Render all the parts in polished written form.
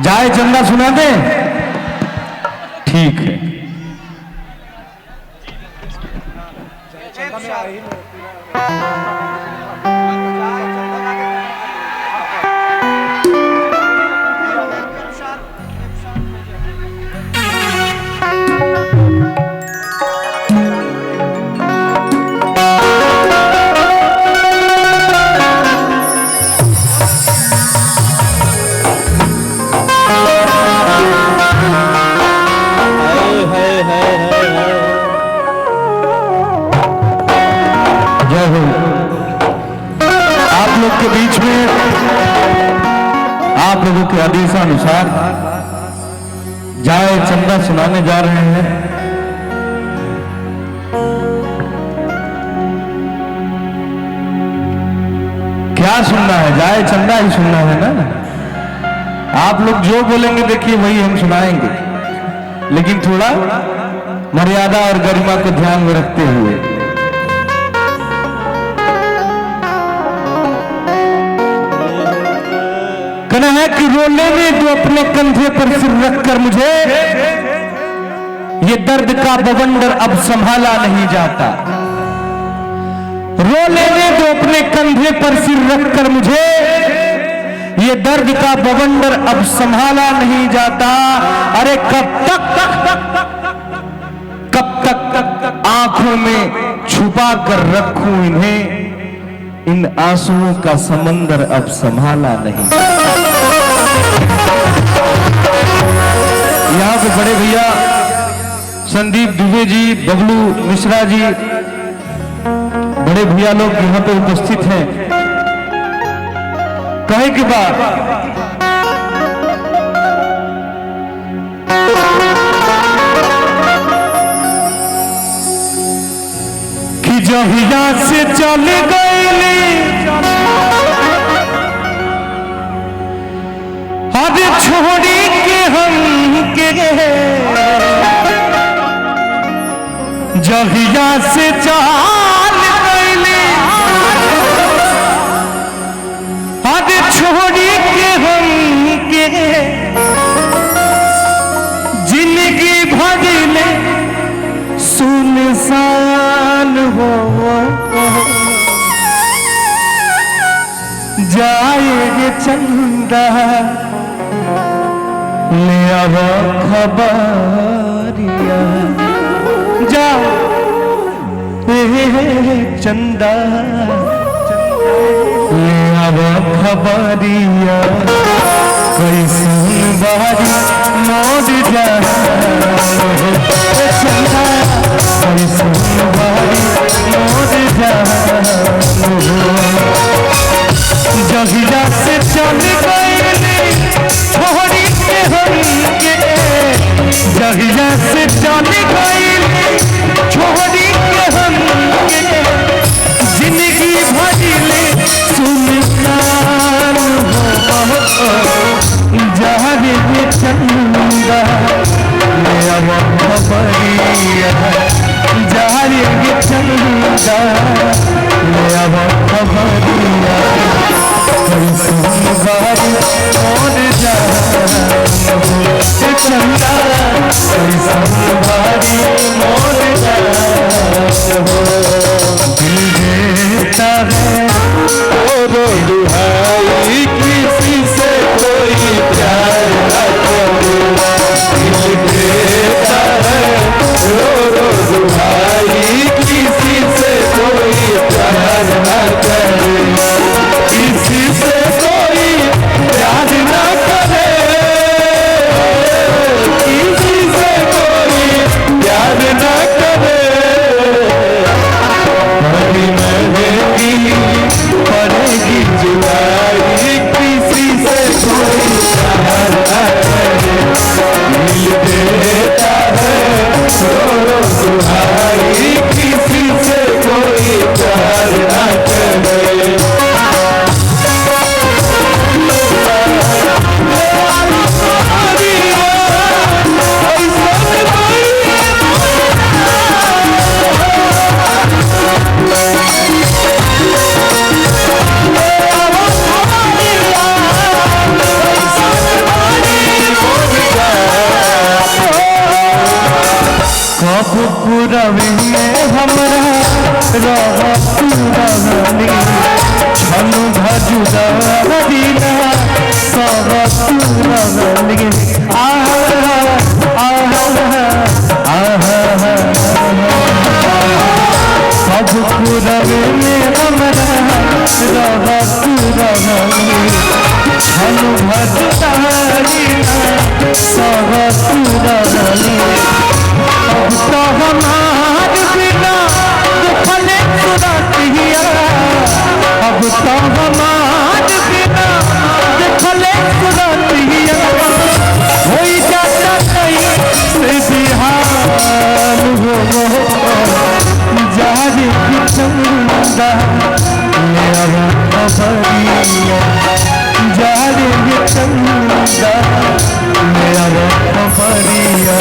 जाए चंदा सुना दे। ठीक है। आप लोग के बीच में आप लोगों के आदेशानुसार जाए चंदा सुनाने जा रहे हैं। क्या सुनना है? जाए चंदा ही सुनना है ना। आप लोग जो बोलेंगे देखिए वही हम सुनाएंगे, लेकिन थोड़ा मर्यादा और गरिमा को ध्यान में रखते हुए। कहना है कि रोले ने जो अपने कंधे पर सिर रखकर मुझे, ये दर्द का बवंडर अब संभाला नहीं जाता। रोले ने जो अपने कंधे पर सिर रखकर मुझे, ये दर्द का बवंडर अब संभाला नहीं जाता। अरे कब तक आंखों में छुपा कर रखूं इन्हें, इन आंसुओं का समंदर अब संभाला नहीं। यहाँ पे बड़े भैया संदीप दुबे जी, बबलू मिश्रा जी, बड़े भैया लोग यहाँ पे उपस्थित हैं। कहे के बाद कि जहिया से चल गई अब छोड़ी के हम के, जहिया से चल गई अब छोड़ी के हम के, जिंदगी भर में सुनसान हो जाएगे चंदा ले अब खबरिया, जाओ चंदा ले अब खबरिया, कैसी बारी मोड़ जा चंदा, कैसी बारी मोड़ जा। जहिया से चल गई छोड़ी के हम के, जहिया से चल गई छोड़ी के हम के, जिंदगी भजले सुनसान हो जाने चंदा ले अब खबरिया, जाने चंदा ले अब खबरिया, कैसी बारी मोड़ जा चंदा, कैसी बारी मोड़ जा। दिल देता है रो दुहाई, किसी से कोई प्यार न करे, दिल देता है रो दुहाई, किसी से कोई प्यार न करे, किसी से कोई प्यार न रहतुरनी छनु भजुदरिना सहतुरनी सब पुरवे में हमरा रहतुरनी छनु भजुदरिना सहतुरनी अब तो हमार बिना दुखले सुरतिया अब तो हमार बिना दुखले सुरतिया होई जाता कहीं से बिहार हो जारी की चंदा मेरा खबरिया जारी की चंदा मेरा खबरिया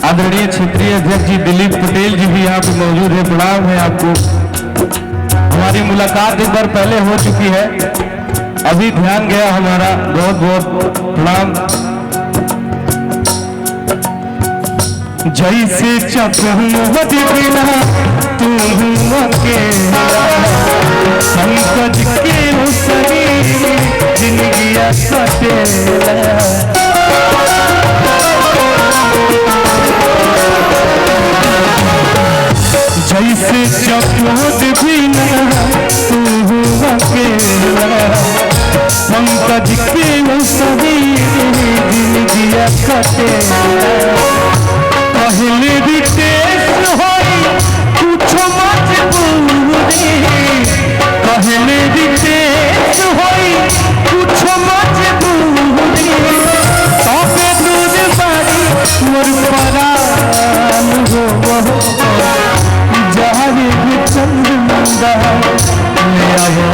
आदरणीय क्षेत्रीय अध्यक्ष जी दिलीप पटेल जी भी यहाँ पे मौजूद है। प्रणाम है आपको। हमारी मुलाकात एक बार पहले हो चुकी है, अभी ध्यान गया हमारा। बहुत बहुत प्रणाम। जैसे चकोहद बिना तुम अकेला पंकज के उसरी जिंदगी सटेला जैसे चकोहद बिना तुम अकेला पंकज के उसरी जिंदगी सटेला पहले भी टेस्ट होई कुछ मजबूरी पहले भी टेस्ट होई कुछ मजबूरी तबे दूध बारी मोर परान हो जावे भी चंदा ले आवो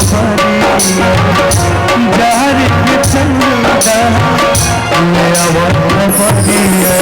खबरिया जहर के चंदा ले आवो खबरिया